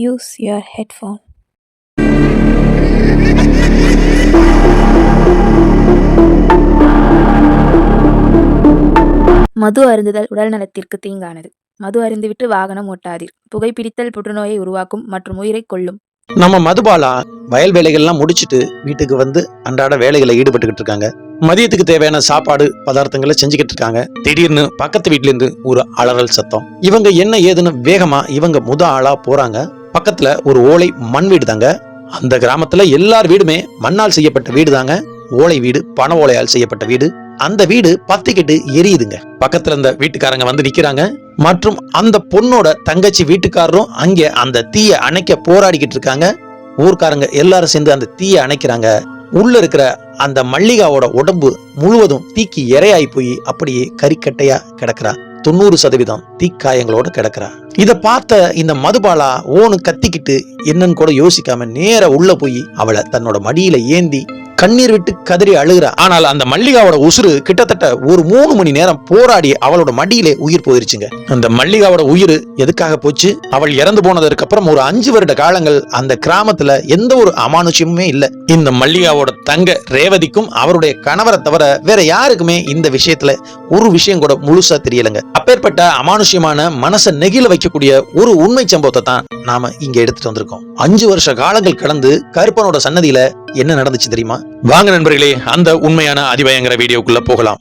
Use your headphone. மது அருந்துதல் உடல் நலத்திற்கு தீங்கானது. மது அருந்திவிட்டு வாகனம் ஓட்டாதீர். புகைப்பிடித்தல் புற்றுநோயை உருவாக்கும் மற்றும் உயிரை கொல்லும். நம்ம மதுபாலா வயல் வேலைகள்லாம் முடிச்சுட்டு வீட்டுக்கு வந்து அன்றாட வேலைகளை ஈடுபட்டுக்கிட்டு இருக்காங்க. மதியத்துக்கு தேவையான சாப்பாடு பதார்த்தங்களை செஞ்சுக்கிட்டு இருக்காங்க. திடீர்னு பக்கத்து வீட்டுல இருந்து ஒரு அலறல் சத்தம். இவங்க என்ன ஏதுன்னு வேகமா இவங்க ஆளா போறாங்க. பக்கத்துல ஒரு ஓலை மண் வீடு தாங்க. அந்த கிராமத்துல எல்லார் வீடுமே மண்ணால் செய்யப்பட்ட வீடு தாங்க. ஓலை வீடு, பனை ஓலையால் செய்யப்பட்ட வீடு. அந்த வீடு பத்திக்கிட்டு எரியுதுங்க. பக்கத்துல இருந்த வீட்டுக்காரங்க வந்து நிக்கிறாங்க. மற்றும் அந்த பொண்ணோட தங்கச்சி வீட்டுக்காரரும் அங்க அந்த தீய அணைக்க போராடிக்கிட்டு இருக்காங்க. ஊர்க்காரங்க எல்லாரும் சேர்ந்து அந்த தீய அணைக்கிறாங்க. உள்ள இருக்கிற அந்த மல்லிகாவோட உடம்பு முழுவதும் தீக்கு இரையாய் போய் அப்படியே கறிக்கட்டையா கிடக்குறா. 90% தீக்காயங்களோட கிடக்குறா. இத பார்த்த இந்த மதுபாலா ஓனு கத்திக்கிட்டு என்னன்னு கூட யோசிக்காம நேர உள்ள போய் அவளை தன்னோட மடியில ஏந்தி கண்ணீர் விட்டு கதறி அழுகிறா. ஆனால் அந்த மல்லிகாவோட உசுறு கிட்டத்தட்ட ஒரு 3 மணி நேரம் போராடி அவளோட மடியிலே உயிர் போயிருச்சுங்க. அந்த மல்லிகாவோட உயிர் எதுக்காக போச்சு? அவள் இறந்து போனதற்கு அப்புறம் ஒரு 5 வருட காலங்கள் அந்த கிராமத்துல எந்த ஒரு அமானுஷ்யமுமே இல்ல. இந்த மல்லிகாவோட தங்க ரேவதிக்கும் அவருடைய கணவரை தவிர வேற யாருக்குமே இந்த விஷயத்துல ஒரு விஷயம் கூட முழுசா தெரியலங்க. அப்பேற்பட்ட அமானுஷ்யமான மனசை நெகிழ வைக்கக்கூடிய ஒரு உண்மை சம்பவத்தை தான் நாம இங்க எடுத்துட்டு வந்திருக்கோம். 5 வருஷ காலங்கள் கடந்து கருப்பனோட சன்னதியில என்ன நடந்துச்சு தெரியுமா? வாங்க நண்பர்களே, அந்த உண்மையான அதிபயங்கர வீடியோக்குள்ள போகலாம்.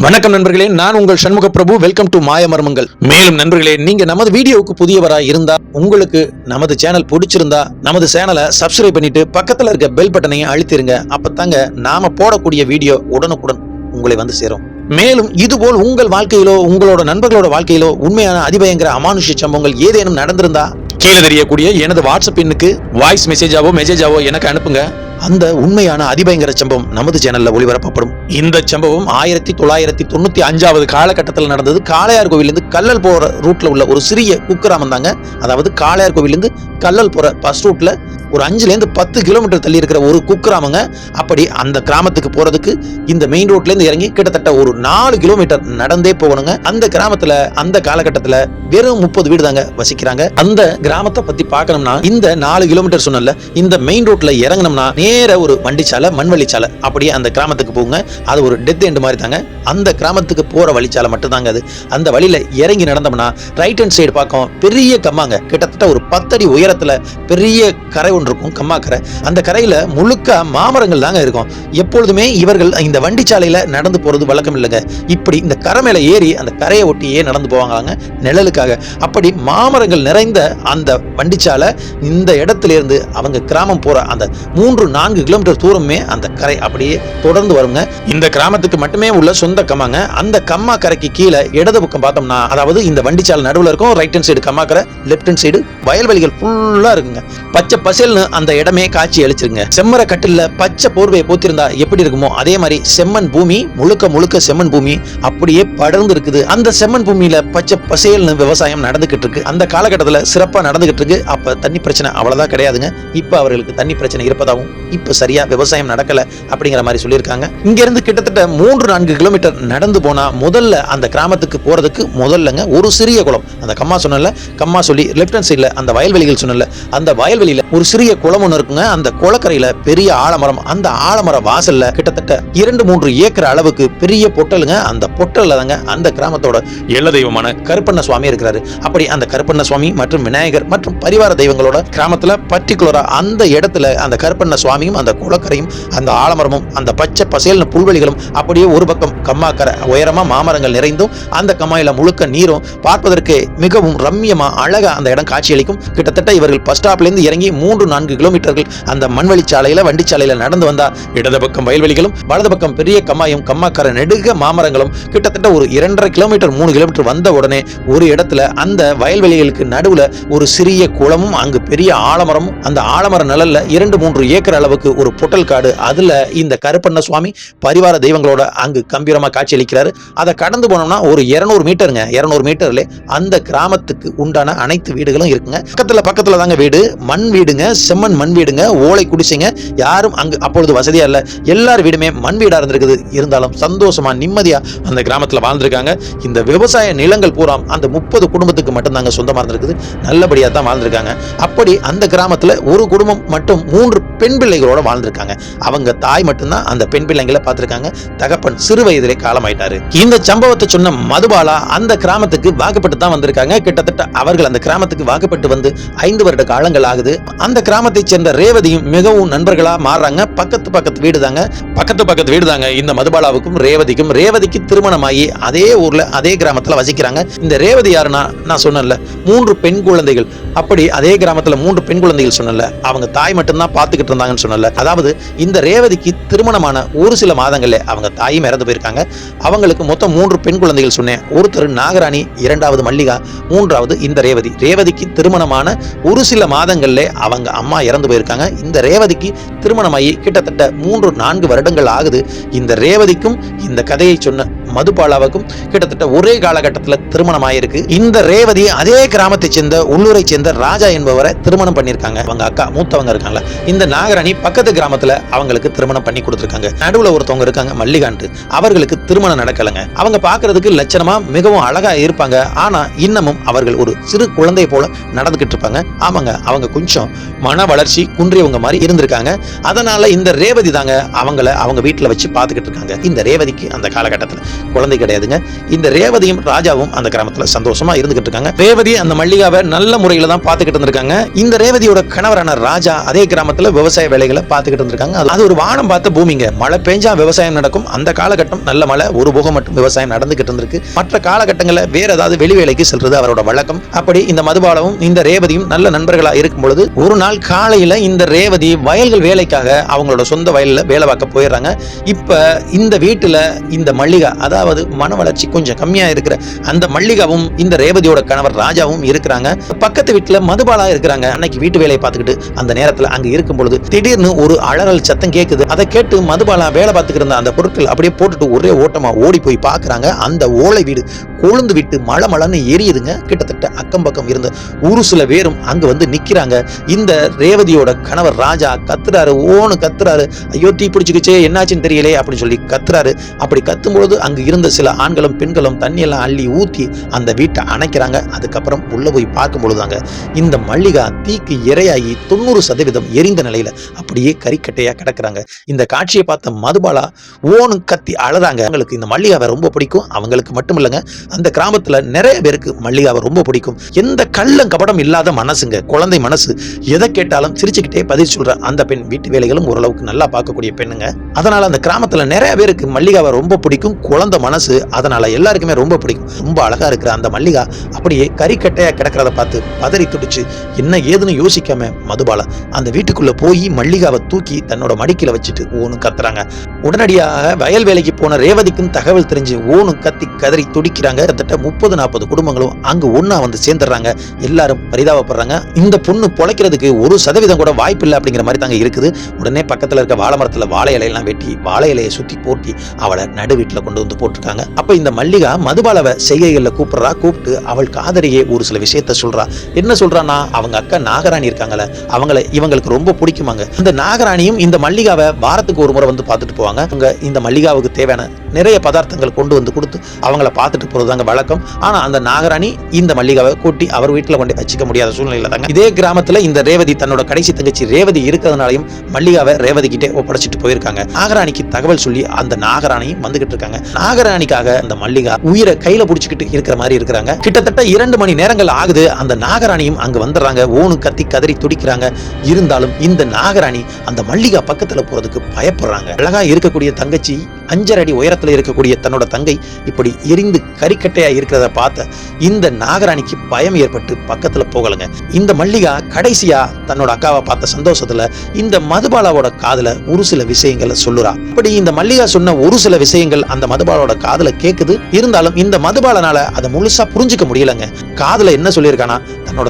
வணக்கம் நண்பர்களே, நான் உங்கள் சண்முக பிரபு. வெல்கம் டு மாய மர்மங்கள். மேலும் நண்பர்களே, நீங்க நமது வீடியோவுக்கு புதியவரா இருந்தா, உங்களுக்கு நமது சேனல் பிடிச்சிருந்தா நமது சேனலை சப்ஸ்கிரைப் பண்ணிட்டு பக்கத்துல இருக்க பெல் பட்டனையும் அழுத்திருங்க. அப்பதாங்க நாம போடக்கூடிய வீடியோ உடனுக்குடன் உங்களை வந்து சேரும். மேலும் இதுபோல் உங்கள் வாழ்க்கையிலோ உங்களோட நண்பர்களோட வாழ்க்கையிலோ உண்மையான அதிபயங்கர அமானுஷ்ய சம்பவங்கள் ஏதேனும் நடந்திருந்தா கீழே தெரியக்கூடிய எனது வாட்ஸ்அப் எண்ணுக்கு வாய்ஸ் மெசேஜாவோ எனக்கு அனுப்புங்க. அந்த உண்மையான அதிபயங்கர சம்பவம் நமது சேனல்ல ஒளிபரப்பப்படும். இந்த சம்பவம் 1995 காலகட்டத்தில் நடந்தது. காளையார் கோவிலிருந்து கல்லல் போற ரூட்ல உள்ள ஒரு சிறிய குக்கிராமம் தாங்க. அதாவது காளையார் கோவிலிருந்து கல்லல் போற பஸ் ரூட்ல ஒரு 5 to 10 கிலோமீட்டர் தள்ளி இருக்கிற ஒரு குக்கிராமங்க. அப்படி அந்த கிராமத்துக்கு போறதுக்கு இந்த மெயின் ரோட்ல இருந்து இறங்கி கிட்டத்தட்ட ஒரு 4 கிலோமீட்டர் நடந்தே போகணுங்க. அந்த கிராமத்துல அந்த காலகட்டத்துல வெறும் 30 வீடு தாங்க வசிக்கிறாங்க. அந்த கிராமத்தை பத்தி பார்க்கணும்னா இந்த 4 கிலோமீட்டர் சொன்னல, இந்த மெயின் ரோட்ல இறங்கணும்னா நேர ஒரு வண்டிச்சாலை, மண்வழிச்சாலை அப்படியே அந்த கிராமத்துக்கு போங்க. அது ஒரு டெத் எண்ட் மாதிரி தாங்க. அந்த கிராமத்துக்கு போற வழிச்சாலை மட்டும் தாங்க அது. அந்த வழியில இறங்கி நடந்தோம்னா ரைட் ஹேண்ட் சைடு பார்க்கும் பெரிய கம்மாங்க. கிட்டத்தட்ட ஒரு 10 அடி உயரத்துல பெரிய கரை ஒன்று இருக்கும், கம்மா கரை. அந்த கரையில முழுக்க மாமரங்கள் தாங்க இருக்கும். எப்பொழுதுமே இவர்கள் இந்த வண்டிச்சாலையில நடந்து போறது வழக்கம் இல்லைங்க. இப்படி இந்த கரை மேல ஏறி அந்த கரையை ஒட்டியே நடந்து போவாங்க நிழலுக்காக. அப்படி மாமரங்கள் நிறைந்த அந்த வண்டிச்சாலை இந்த இடத்துல இருந்து அவங்க கிராமம் போற அந்த 3-4 கிலோமீட்டர் தூரமே அந்த கரை அப்படியே தொடர்ந்து வருங்க. இந்த கிராமத்துக்கு மட்டுமே உள்ள சொந்த கம்மாங்க. அந்த கம்மா கரைக்கு கீழே இடது பக்கம் பார்த்தோம்னா, அதாவது இந்த வண்டிச்சாலை நடுவில் இருக்கும் ரைட் ஹேண்ட் சைடு கம்மா கரை, லெப்ட் ஹேண்ட் சைடு வயல்வெளிகள் ஃபுல்லா இருக்குங்க. பச்சை பசேல்னு அந்த இடமே காட்சி அளிச்சிருங்க. செம்மர கட்டில பச்சை போர்வையை போத்திருந்தா எப்படி இருக்குமோ அதே மாதிரி செம்மண் பூமி, முழுக்க செம்மண் பூமி அப்படியே படர்ந்து இருக்குது. அந்த செம்மண் பூமியில பச்சை பசேல்னு விவசாயம் நடந்துகிட்டு இருக்கு. அந்த காலகட்டத்தில் சிறப்பா நடந்துகிட்டு இருக்கு. அப்ப தண்ணி பிரச்சனை அவ்வளவுதான் கிடையாதுங்க. இப்ப அவர்களுக்கு தண்ணி பிரச்சனை இருப்பதாகவும் இப்ப சரியா விவசாயம் நடக்கல அப்படிங்கிற மாதிரி சொல்லியிருக்காங்க. இங்க இருந்து கிட்டத்தட்ட 3-4 கிலோமீட்டர் நடந்து போனா முதல்ல அந்த கிராமத்துக்கு போறதுக்கு முதல்லங்க ஒரு சிறிய குளம். அந்த கம்மா சொன்னல, கம்மா சொல்லி லெப்ட் ஹேண்ட் சைட்ல அந்த வயல்வெளிகள் சொன்னல, அந்த வயல்வெளியில ஒரு சிறிய குளம் ஒன்று இருக்குங்க. அந்த குளக்கரையில பெரிய ஆலமரம். அந்த ஆலமர வாசல்ல கிட்டத்தட்ட 2-3 ஏக்கர் அளவுக்கு பெரிய பொட்டலுங்க. அந்த பொட்டல்ல தாங்க அந்த கிராமத்தோட எல்ல தெய்வமான கருப்பண்ண சுவாமி இருக்கிறாரு. அப்படி அந்த கருப்பண்ண சுவாமி மற்றும் விநாயகர் மற்றும் பரிவார தெய்வங்களோட கிராமத்துல பர்டிகுலரா அந்த இடத்துல அந்த கருப்பண்ண சுவாமியும் அந்த குளக்கரையும் அந்த ஆலமரமும் அந்த பச்சை பசேல்னு புல்வெளிகளும் அப்படியே ஒரு பக்கம் கம்மாக்கரை உயரமா மாமரங்கள் நிறைந்தும் அந்த கம்மாயில முழுக்க நீரும் பார்ப்பதற்கு மிகவும் ரம்யமா அழகா அந்த இடம் காட்சியளிக்கும். கிட்டத்தட்ட இவர்கள் பஸ் ஸ்டாப்ல இருந்து இறங்கி 3-4 கிலோமீட்டர்கள் அந்த மண்வழிச்சாலையில வண்டிச்சாலையில நடந்து வந்தா இடது பக்கம் வயல்வெளிகளும் வலது பக்கம் பெரிய கம்மாயும் கம்மாக்கரை நெடுக மாமரங்களும். கிட்டத்தட்ட ஒரு 2.5 கிலோமீட்டர் 3 கிலோமீட்டர் வந்த உடனே ஒரு இடத்துல அந்த வயல்வெளிகளுக்கு நடுவுல ஒரு சிறிய குளமும் அங்கு பெரிய ஆலமரமும், அந்த ஆலமர நிழல்ல 2-3 ஏக்கர் அளவுக்கு ஒரு பொட்டல் காடு. அதுல இந்த கருப்பண்ண சுவாமி பரிவார தெய்வங்களோட அங்கு கம்பீரமா காட்சியளிக்கிறாரு. அதை கடந்து போனோம்னா ஒரு 200 மீட்டருங்க. 200 மீட்டர்ல அந்த கிராமத்துக்கு உண்டான அனைத்து வீடுகளும் இருக்குங்க. பக்கத்துல தாங்க வீடு, மண் வீடுங்க, செம்மண் மண் வீடுங்க, ஓலை குடிசைங்க. யாரும் அங்கு அப்பொழுது வசதியா இல்ல, எல்லார் வீடுமே மண் வீடா இருந்திருக்குது. இருந்தாலும் சந்தோஷமா நிம்மதியா அந்த கிராமத்துல வாழ்ந்திருக்காங்க. இந்த விவசாய நிலங்கள் பூரா அந்த 30 குடும்பத்துக்கு மட்டும் தாங்க சொந்தமா இருந்திருக்குது. நல்லபடியா தான் வாழ்ந்திருக்காங்க. அப்படி அந்த கிராமத்துல ஒரு குடும்பம் மட்டும் 3 பெண் பிள்ளைகளோட வாழ்ந்திருக்காங்க. அவங்க தாய் மட்டும்தான் அந்த பெண் பிள்ளைங்களை பார்த்திருக்காங்க. தகப்பன் சிறு வயதிலே காலமாயிட்டாரு. இந்த சம்பவத்தை சொன்ன மதுபாலா அந்த கிராமத்துக்கு வாக்குப்பட்டு தான் வந்திருக்காங்க. கிட்டத்தட்ட அவர்கள் அந்த கிராமத்துக்கு வாக்குப்பட்டு வந்து 5 வருட காலங்கள் ஆகுது. அந்த கிராமத்தை சேர்ந்த ரேவதியும் மிகவும் நண்பர்களா மாறுறாங்க. பக்கத்து வீடு தாங்க இந்த மதுபாலாவுக்கும் ரேவதிக்கும். ரேவதிக்கு திருமணமாகி அதே ஊர்ல அதே கிராமத்துல வசிக்கிறாங்க. இந்த ரேவதி யாருன்னா, நான் சொன்னேன்ல 3 பெண் குழந்தைகள். அப்படி அதே கிராமத்துல 3 பெண் குழந்தைகள் சொன்னல, அவங்க தாய் மட்டும்தான் பார்த்துக்கிட்டு இருந்தாங்கன்னு சொன்னல. அதாவது இந்த ரேவதிக்கு திருமணமான ஒரு சில மாதங்களே அவங்க தாயும் இறந்து போயிருக்காங்க. அவங்களுக்கு மொத்தம் 3 பெண் குழந்தைகள் சொன்னேன். ஒருத்தர் நாகராணி, 2வது மல்லிகா, 3வது இந்த ரேவதி. ரேவதிக்கு திருமணமான ஒரு சில மாதங்கள்ல அவங்க அம்மா இறந்து போயிருக்காங்க. இந்த ரேவதிக்கு திருமணமாகி கிட்டத்தட்ட 3-4 வருடங்கள் ஆகுது. இந்த ரேவதிக்கும் இந்த கதையை சொன்ன மதுபாலாவுக்கும் கிட்டத்தட்ட ஒரே காலகட்டத்தில் திருமணம் ஆயிருக்கு. இந்த ரேவதி அதே கிராமத்தை சேர்ந்த உள்ளூரை சேர்ந்த ராஜா என்பவரை திருமணம் பண்ணிருக்காங்க. அவங்க அக்கா மூத்தவங்க இருக்காங்க. இந்த நாகராணி பக்கத்து கிராமத்துல அவங்களுக்கு திருமணம் பண்ணி கொடுத்திருக்காங்க. நடுவுல ஒருத்தவங்க இருக்காங்க மல்லிகாண்டு, அவர்களுக்கு திருமணம் நடக்கலங்க. அவங்க பாக்குறதுக்கு லட்சணமா மிகவும் அழகா இருப்பாங்க. ஆனா இன்னமும் அவர்கள் ஒரு சிறு குழந்தை போல நடந்துகிட்டு இருப்பாங்க. ஆமாங்க, அவங்க கொஞ்சம் மன வளர்ச்சி குன்றியவங்க மாதிரி இருந்திருக்காங்க. அதனால இந்த ரேவதி தாங்க அவங்கள அவங்க வீட்டுல வச்சு பாத்துக்கிட்டு இருக்காங்க. இந்த ரேவதிக்கு அந்த காலகட்டத்தில் குழந்தை கிடையாதுங்க. இந்த ரேவதியும் ராஜாவும் அந்த கிராமத்துல சந்தோஷமா இருந்துகிட்டு இருக்காங்க. ரேவதி அந்த மல்லிகாவை நல்ல முறையில தான் பாத்துக்கிட்டு இருந்திருக்காங்க. இந்த ரேவதியோட கணவரான ராஜா அதே கிராமத்துல விவசாய வேலைகளை பாத்துக்கிட்டு இருந்திருக்காங்க. அது ஒரு வானம் பார்த்த பூமிங்க. மழை பெஞ்சா விவசாயம் நடக்கும். அந்த காலகட்டம் நல்ல மழை, ஒரு போகம் மட்டும் விவசாயம் நடந்துகிட்டு இருந்திருக்கு. மற்ற காலகட்டங்களில் வேற ஏதாவது வெளி வேலைக்கு செல்றது அவரோட வழக்கம். அப்படி இந்த மதுபாலவும் இந்த ரேவதியும் நல்ல நண்பர்களா இருக்கும் பொழுது ஒரு நாள் காலையில இந்த ரேவதி வயல்கள் வேலைக்காக அவங்களோட சொந்த வயல்ல வேலை பார்க்க போயிடுறாங்க. இப்ப இந்த வீட்டுல இந்த மல்லிகா, அதாவது மன வளர்ச்சி கொஞ்சம் கம்மியா இருக்கிற அந்த மல்லிகாவும் இந்த ரேவதியோட கணவர் ராஜாவும் இருக்கிறாங்க. பக்கத்து வீட்டுல மதுபாலா இருக்கிறாங்க. அன்னைக்கு வீட்டு வேலையை பார்த்துக்கிட்டு அந்த நேரத்துல அங்க இருக்கும் பொழுது திடீர்னு ஒரு அலறல் சத்தம் கேட்குது. அதை கேட்டு மதுபாலா வேலை பார்த்துக்கிட்டு இருந்த அந்த பொருட்கள் அப்படியே போட்டுட்டு ஒரே ஓட்டமா ஓடி போய் பாக்குறாங்க. அந்த ஓலை வீடு கொழுந்து விட்டு மழை எரியுதுங்க. கிட்டத்தட்ட அக்கம் பக்கம் இருந்த ஒரு சில பேரும் அங்க வந்து நிக்கிறாங்க. இந்த ரேவதியோட கணவர் ராஜா கத்துறாரு, ஓன்னு கத்துறாரு. ஐயோ தீ பிடிச்சுக்கிச்சே, என்னாச்சுன்னு தெரியலே அப்படின்னு சொல்லி கத்துறாரு. அப்படி கத்தும்பொழுது அங்கு இருந்த சில ஆண்களும் பெண்களும் தண்ணியெல்லாம் அள்ளி ஊத்தி அந்த வீட்டை அணைக்கிறாங்க. அதுக்கப்புறம் உள்ள போய் பார்க்கும் பொழுதாங்க இந்த மல்லிகா தீக்கு இரையாகி 90% எரிந்த நிலையில அப்படியே கறிக்கட்டையா கிடக்குறாங்க. இந்த காட்சியை பார்த்த மதுபாலா ஓன்னு கத்தி அழறாங்க. அவங்களுக்கு இந்த மல்லிகாவை ரொம்ப பிடிக்கும். அவங்களுக்கு மட்டும் இல்லைங்க, அந்த கிராமத்துல நிறைய பேருக்கு மல்லிகாவை ரொம்ப பிடிக்கும். எந்த கள்ளம் கபடம் இல்லாத மனசுங்க, குழந்தை மனசு. எதை கேட்டாலும் சிரிச்சுக்கிட்டே பதில் சொல்ற அந்த பெண் வீட்டு வேலைகளும் ஓரளவுக்கு நல்லா பார்க்கக்கூடிய பெண்ணுங்க. அதனால அந்த கிராமத்துல நிறைய பேருக்கு மல்லிகாவை ரொம்ப பிடிக்கும். குழந்தை மனசு, அதனால எல்லாருக்குமே ரொம்ப பிடிக்கும். ரொம்ப அழகா இருக்கிற அந்த மல்லிகா அப்படியே கறிக்கட்டையா கிடக்கிறத பார்த்து பதறி துடிச்சு என்ன ஏதுன்னு யோசிக்காம மதுபாலா அந்த வீட்டுக்குள்ள போய் மல்லிகாவை தூக்கி தன்னோட மடிக்கில வச்சுட்டு ஓன்னு கத்துறாங்க. உடனடியாக வயல் வேலைக்கு போன ரேவதிக்கும் தகவல் தெரிஞ்சு ஓன்னு கத்தி கதறி துடிக்கிறாங்க. கிட்டத்தட்ட 30-40 குடும்பங்களும் அங்கு ஒன்னா வந்து சேர்ந்துடுறாங்க. எல்லாரும் பரிதாபப்படுறாங்க. இந்த பொண்ணு பொழைக்கிறதுக்கு 1% கூட வாய்ப்பு இல்லை அப்படிங்கிற மாதிரி தாங்க இருக்குது. உடனே பக்கத்துல இருக்க வாழை மரத்துல வாழை இலையெல்லாம் வெட்டி வாழை இலையை சுத்தி போட்டி அவளை நடு வீட்டுல கொண்டு வந்து போட்டிருக்காங்க. அப்ப இந்த மல்லிகா மதுபாலவை செய்கைகள்ல கூப்பிட்டு அவள் காதலியே ஒரு சில விஷயத்த சொல்றா. என்ன சொல்றான்னா, அவங்க அக்கா நாகராணி இருக்காங்கல்ல, அவங்களை இவங்களுக்கு ரொம்ப பிடிக்குமாங்க. இந்த நாகராணியும் இந்த மல்லிகாவை வாரத்துக்கு ஒரு முறை வந்து பார்த்துட்டு போவாங்க. அவங்க இந்த மல்லிகாவுக்கு தேவையான நிறைய பதார்த்தங்கள் கொண்டு வந்து கொடுத்து அவங்கள பார்த்துட்டு போறதாங்க வழக்கம். ஆனா அந்த நாகராணி இந்த மல்லிகாவை கூட்டி அவர் வீட்டுல கொண்டு வச்சுக்க முடியாத சூழ்நிலையில தாங்க இதே கிராமத்துல இந்த ரேவதி தன்னோட கடைசி தங்கச்சி ரேவதி இருக்கிறதுனாலையும் மல்லிகாவை ரேவதி கிட்டே ஒப்படைச்சிட்டு போயிருக்காங்க. நாகராணிக்கு தகவல் சொல்லி அந்த நாகராணியும் வந்துகிட்டு இருக்காங்க. நாகராணிக்காக அந்த மல்லிகா உயிரை கையில புடிச்சுக்கிட்டு இருக்கிற மாதிரி இருக்கிறாங்க. கிட்டத்தட்ட 2 மணி நேரங்கள் ஆகுது. அந்த நாகராணியும் அங்க வந்துடுறாங்க. ஓனு கத்தி கதறி துடிக்கிறாங்க. இருந்தாலும் இந்த நாகராணி அந்த மல்லிகா பக்கத்துல போறதுக்கு பயப்படுறாங்க. அழகா இருக்கக்கூடிய தங்கச்சி 5 அடி உயரத்துல இருக்கக்கூடிய தன்னோட தங்கை இப்படி எரிந்து கறிக்கட்டையா இருக்கிறத பார்த்த இந்த நாகராணிக்கு பயம் ஏற்பட்டு பக்கத்துல போகலங்க. இந்த மல்லிகா கடைசியா தன்னோட அக்காவை பார்த்த சந்தோஷத்துல இந்த மதுபாலாவோட காதுல ஒரு சில விஷயங்களை சொல்லுறா. அப்படி இந்த மல்லிகா சொன்ன ஒரு சில விஷயங்கள் அந்த மதுபாலாவோட காதுல கேக்குது. இருந்தாலும் இந்த மதுபாலனால அதை முழுசா புரிஞ்சுக்க முடியலங்க. காதுல என்ன சொல்லியிருக்கானா, தன்னோட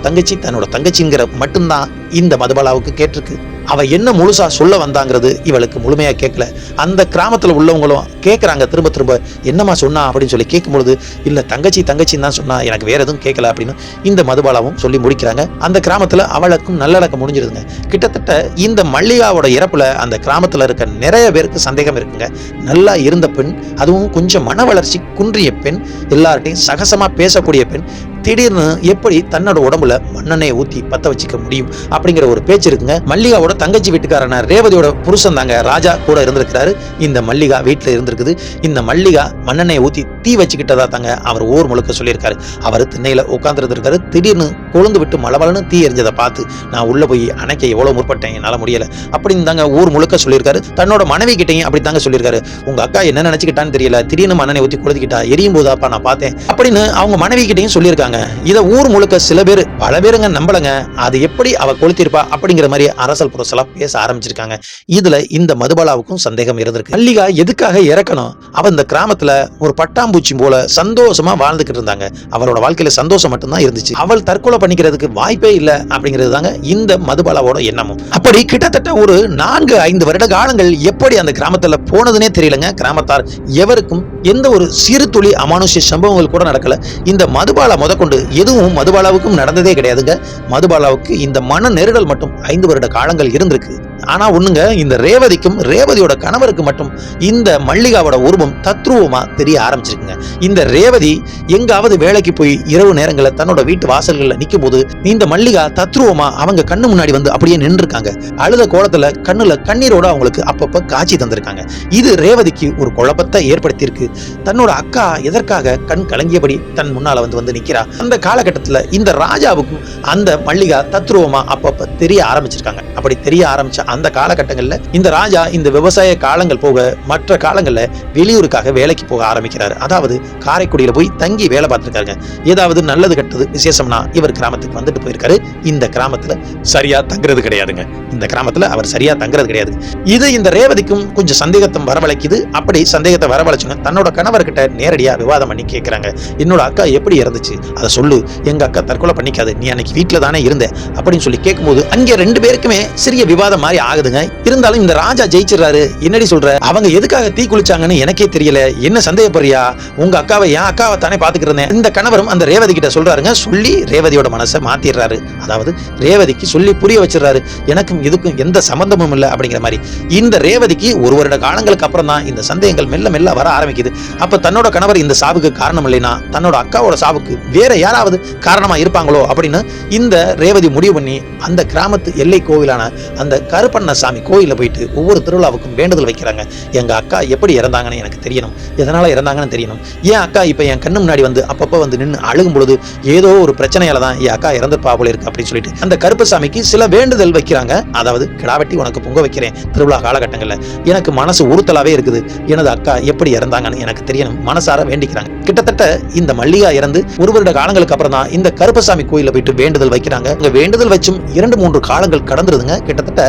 தங்கச்சிங்கிற மட்டும்தான் இந்த மதுபாலாவுக்கு கேட்டிருக்கு. அவ என்ன முழுசா சொல்ல வந்தாங்கிறது இவளுக்கு முழுமையா கேட்கல. அந்த கிராமத்துல உள்ளவங்களும் கேட்கறாங்க திரும்ப திரும்ப, என்னமா சொன்னா அப்படின்னு சொல்லி கேட்கும்பொழுது, இல்ல தங்கச்சின்னு தான் சொன்னா, எனக்கு வேற எதுவும் கேட்கல அப்படின்னு இந்த மதுபாலாவும் சொல்லி முடிக்கிறாங்க. அந்த கிராமத்துல அவளுக்கும் நல்லடக்கம் முடிஞ்சிருதுங்க. கிட்டத்தட்ட இந்த மல்லிகாவோட இறப்புல அந்த கிராமத்துல இருக்க நிறைய பேருக்கு சந்தேகம் இருக்குங்க. நல்லா இருந்த பெண், அதுவும் கொஞ்சம் மன வளர்ச்சி குன்றிய பெண், எல்லார்ட்டையும் சகசமா பேசக்கூடிய பெண், திடீர்னு எப்படி தன்னோட உடம்புல மண்ணெண்ணெயை ஊத்தி பத்த வச்சுக்க முடியும் அப்படிங்கிற ஒரு பேச்சு இருக்குங்க. மல்லிகாவோட தங்கச்சி வீட்டுக்காரன ரேவதியோட புருஷன் தாங்க ராஜா கூட இருந்திருக்கிறாரு. இந்த மல்லிகா வீட்டுல இருந்திருக்குது. இந்த மல்லிகா மண்ணெண்ணெயை ஊத்தி தீ வச்சுக்கிட்டதா தாங்க அவர் ஊர் முழுக்க சொல்லியிருக்காரு. அவர் திண்ணையில உட்கார்ந்து இருந்திருக்காரு. திடீர்னு கொழுந்து விட்டு மலமலன்னு தீ எரிஞ்சதை பார்த்து நான் உள்ள போய் அணைக்க எவ்வளவு முற்பட்டேன், என்னால முடியல அப்படின்னு தாங்க ஊர் முழுக்க சொல்லியிருக்காரு. தன்னோட மனைவி கிட்டையும் அப்படி தாங்க சொல்லியிருக்காரு. உங்க அக்கா என்ன நினைச்சுக்கிட்டான்னு தெரியல, திடீர்னு மண்ணெண்ணெய் ஊத்தி கொளுத்திக்கிட்டா, எரியும் போதாப்பா நான் பார்த்தேன் அப்படின்னு அவங்க மனைவி கிட்டையும் சொல்லியிருக்காங்க. இத ஊர் முழுக்க சில பேர், பல பேருங்க நம்பலங்க. அது எப்படி அவ கொளுத்திருப்பா அப்படிங்கிற மாதிரி அரசல் புரசலா பேச ஆரம்பிச்சிருக்காங்க. இதுல இந்த மதுபாலாவுக்கும் சந்தேகம் இருந்திருக்கு. மல்லிகா எதுக்காக இறக்கணும்? அவ இந்த கிராமத்துல ஒரு பட்டாம்பூச்சி போல சந்தோஷமா வாழ்ந்துகிட்டு இருந்தாங்க. அவளோட வாழ்க்கையில சந்தோஷம் மட்டும்தான் இருந்துச்சு. அவள் தற்கொலை பண்ணிக்கிறதுக்கு வாய்ப்பே இல்ல அப்படிங்கிறது தாங்க இந்த மதுபாலாவோட எண்ணமும். அப்படி கிட்டத்தட்ட ஒரு 4-5 வருட காலங்கள் எப்படி அந்த கிராமத்துல போனதுன்னே தெரியலங்க. கிராமத்தார் எவருக்கும் எந்த ஒரு சிறு துளி அமானுஷ்ய சம்பவங்கள் கூட நடக்கல. இந்த மதுபாலா முதற்கொண்டு எதுவும் மதுபாலாவுக்கும் நடந்ததே கிடையாதுங்க. மதுபாலாவுக்கு இந்த மன நெருடல் மட்டும் 5 வருட காலங்கள் இருந்திருக்கு. ஆனா ஒண்ணுங்க, இந்த ரேவதிக்கும் ரேவதியோட கணவருக்கு மட்டும் இந்த மல்லிகாவோட உருவம் தத்ரூபமா தெரிய ஆரம்பிச்சிருக்குங்க. இந்த ரேவதி எங்காவது வேலைக்கு போய் இரவு நேரங்களில் தன்னோட வீட்டு வாசல்கள்ல நிற்கும் போது இந்த மல்லிகா தத்ரூபமா அவங்க கண்ணு முன்னாடி வந்து அப்படியே நின்றுருக்காங்க. அழுத கோலத்துல கண்ணுல கண்ணீரோட அவங்களுக்கு அப்பப்ப காட்சி தந்திருக்காங்க. இது ரேவதிக்கு ஒரு குழப்பத்தை ஏற்படுத்தியிருக்கு. தன்னோட அக்கா எதற்காக கண் கலங்கியபடி தன் முன்னால வந்து நிக்கிறா. அந்த காலகட்டத்துல இந்த ராஜாவுக்கும் அந்த மல்லிகா தத்ரூபமா அப்பப்ப தெரிய ஆரம்பிச்சிருக்காங்க. அப்படி தெரிய ஆரம்பிச்ச அந்த காலகட்டங்கள்ல இந்த ராஜா இந்த விவசாய காலங்கள் போக மற்ற காலங்கள்ல வெளியூருக்காக வேலைக்கு போக ஆரம்பிக்கிறாரு. அதாவது காரைக்குடியில போய் தங்கி வேலை பார்த்திருக்காருங்க. ஏதாவது நல்லது கெட்டது விசேஷம்னா இவர் கிராமத்துக்கு வந்துட்டு போயிருக்காரு. இந்த கிராமத்துல சரியா தங்குறது கிடையாதுங்க. இந்த கிராமத்துல அவர் சரியா தங்குறது கிடையாது. இது இந்த ரேவதிக்கும் கொஞ்சம் சந்தேகத்தை வரவழைக்குது. அப்படி சந்தேகத்தை வரவழைச்சுங்க தன்னோட கணவர்கிட்ட நேரடியா விவாதம் பண்ணி கேட்கிறாங்க. என்னோட அக்கா எப்படி இறந்துச்சு அதை சொல்லு, எங்க அக்கா தற்கொலை பண்ணிக்காது, நீ அன்னைக்கு வீட்டுல தானே இருந்த அப்படின்னு சொல்லி கேட்கும்போது அங்கே 2 பேருக்குமே சிறிய விவாதம் மாதிரி ஆகுதுங்க. இருந்தாலும் இந்த ராஜா ஜெயிச்சிடறாரு. என்னடி சொல்ற, அவங்க எதுக்காக தீ குளிச்சாங்கன்னு எனக்கே தெரியல, என்ன சந்தேகப்படுறியா, உங்க அக்காவை என் அக்காவை தானே பாத்துக்கிறேன். இந்த கணவரும் அந்த ரேவதி கிட்ட சொல்றாருங்க. சொல்லி ரேவதியோட மனசை மாத்திடுறாரு. அதாவது ரேவதிக்கு சொல்லி புரிய வச்சிடறாரு, எனக்கும் இதுக்கும் எந்த சம்பந்தமும் இல்லை அப்படிங்கிற மாதிரி. இந்த ரேவதிக்கு 1 வருட காலங்களுக்கு அப்புறம் தான் இந்த சந்தேகங்கள் மெல்ல மெல்ல வர ஆரம்பிக்குது. அப்ப தன்னோட கணவர் இந்த சாவுக்கு காரணம் இல்லைன்னா தன்னோட அக்காவோட சாவுக்கு வேற யாராவது காரணமா இருப்பாங்களோ அப்படின்னு இந்த ரேவதி முடிவு பண்ணி அந்த கிராமத்து எல்லை கோவிலான அந்த கருப்பண்ணசாமி கோயில போயிட்டு ஒவ்வொரு திருவிழாவுக்கும் வேண்டுதல் வைக்கிறாங்க. எங்க அக்கா எப்படி இறந்தாங்கன்னு எனக்கு தெரியணும், எதனால இறந்தாங்கன்னு தெரியணும். ஏன் அக்கா இப்ப என் கண்ணு முன்னாடி வந்து அப்பப்ப வந்து நின்று அழுகும் பொழுது ஏதோ ஒரு பிரச்சனையால தான் என் அக்கா இறந்துப்பா போல இருக்கு அப்படின்னு சொல்லிட்டு அந்த கருப்பசாமிக்கு சில வேண்டுதல் வைக்கிறாங்க. அதாவது கிடாவட்டி உனக்கு பொங்க வைக்கிறேன் திருவிழா காலகட்டங்கள்ல, எனக்கு மனசு உறுத்தலாவே இருக்குது, எனது அக்கா எப்படி இறந்தாங்கன்னு எனக்கு தெரியணும், மனசார வேண்டிக்கிறாங்க. கிட்டத்தட்ட இந்த மல்லிகா இறந்து 1 வருட காலங்களுக்கு அப்புறம் தான் இந்த கருப்பசாமி கோயில போயிட்டு வேண்டுதல் வைக்கிறாங்க. அங்க வேண்டுதல் வச்சும் 2-3 காலங்கள் கடந்துருதுங்க. கிட்டத்தட்ட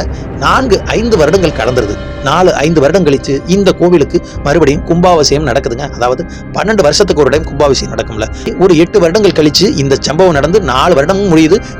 4-5 வருடங்கள் கடந்துருது. 4-5 வருடம் கழிச்சு இந்த கோவிலுக்கு மறுபடியும் கும்பாபிஷேகம் நடக்குதுங்க. அதாவது 12 வருஷத்துக்கு ஒரு டைம் கும்பாபிஷேகம் நடக்கும்ல. ஒரு 8 வருடங்கள் கழிச்சு இந்த சம்பவம் நடந்து 4 வருடமும்